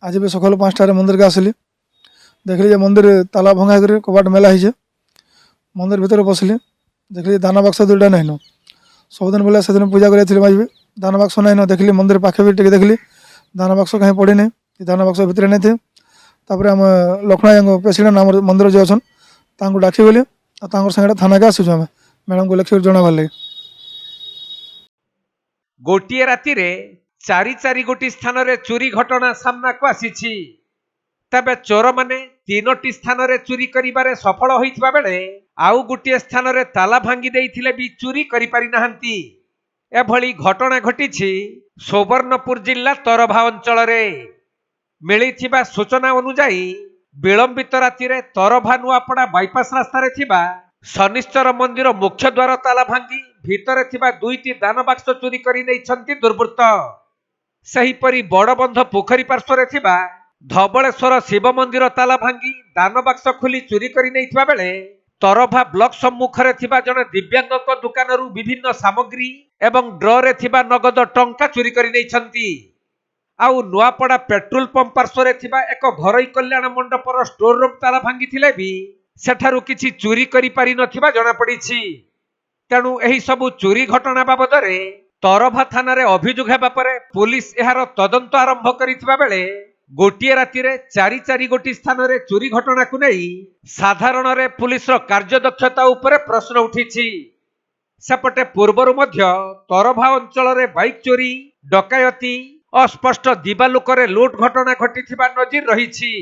आज भी सकाल 5टार मंदिर के आसली देखली जे मंदिर ताला भंगा कर कबाट मेला है मंदिर भीतर पशली देखली दाना बक्स दुईटा नहीं न सबुदिन बोले से दिन पूजा कर माजी दाना बक्स नहीं न देखली मंदिर पाखे भी देखली दाना बक्स कहीं पड़ी नहीं दाना बक्स भितर नहीं थे तापर आम लक्ष्मण प्रेसिडेंट आम मंदिर जो अच्छा डाकी गली सागे थाना के आसुँ आम मैडम को लिखिक जनाबार लगे गोटे राति चारि चारि गोटी स्थान रे चोरी घटना सामना को आसी तबे चोर माने तीनोटी स्थान रे चोरी करिबारे सफल होइथिबा बेले आउ गोटे स्थान रे ताला भांगी देइथिले भी चोरी करि पारि नाहंती। एभली घटना घटिछि सुवर्णपुर जिल्ला तरभा अंचल रे मिलिथिबा सूचना अनुसार विलंबित राति रे तरभा नुआपड़ा बाईपास रास्ता रे थिबा शनिश्चर मंदिर मुख्य द्वार ताला भांगी भितरे थिबा दुईटी दान बाक्स चोरी करि नेइछंती दुर्बृत्त। सेहीपरि बड़बंध पोखरी पार्श्व थिबा धबलेश्वर शिव मंदिर ताला भांगी दान बाक्स खोली चोरी करि नेइथिबा बेले तरभा ब्लॉक सम्मुखरे थिबा जने दिव्यांगक दुकानरू विभिन्न सामग्री एवं ड्र रे थिबा नगद टंका चोरी करि नेइछंती। आउ नुआपड़ा पेट्रोल पंप पार्श्व थिबा एक घरोई कल्याण मंडपर स्टोर रूम ताला भांगी थिले भी सेठारु किछि चोरी करि पारि नथिबा जणा पड़िछि। तेणु एही सबु चोरी घटना बाबदरे तरभा थाना रे अभियोग हेबा परे पुलिस एहार तदंत आरंभ करिथिबा बेले गोटिए राति रे चारि चारि गोटी स्थान रे चोरी घटना को नै साधारण रे पुलिस रो कार्यदक्षता उपरे प्रश्न उठिछि। सेपटे पूर्वरु मध्य तरभा अंचल रे बाइक चोरी डकायती अस्पष्ट दिबालोकरे लूट घटना घटिथिबा नजीर रहिछि।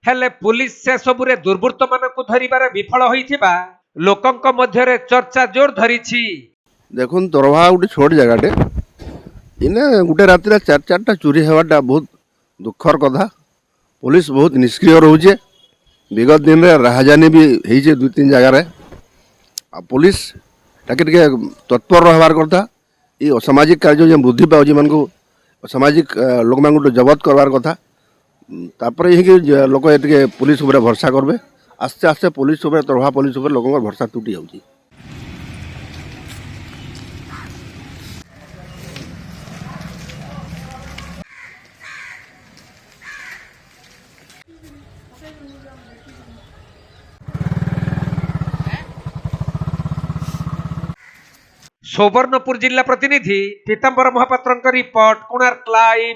हेले पुलिस से सबुरे दुर्बृत्त मानकु धरिबारे विफल होइथिबा लोकंक मध्यरे चर्चा जोर धरिछि। देखुन तरभा गोटे छोट जगहटे इने गोटे राति चार चार्टा चोरी हेबाटा बहुत दुखर कथा। पुलिस बहुत निष्क्रिय रोचे विगत दिन रे राहजानी भी होइछे दुई तीन जगह पुलिस टाके तत्पर रहबार कथा। ये असामाजिक कार्य जो वृद्धि पाउछि मानकु सामाजिक लोक मानकु जबत करबार कथा। तापर यही लोक ये पुलिस उपर भरसा करबे आस्ते आस्ते पुलिस उपर तरभा पुलिस उपर लोक भरसा टूटी जाउछि। सुवर्णपुर जिला प्रतिनिधि पीतांबर महापात्र रिपोर्ट कोणार्क लाइव।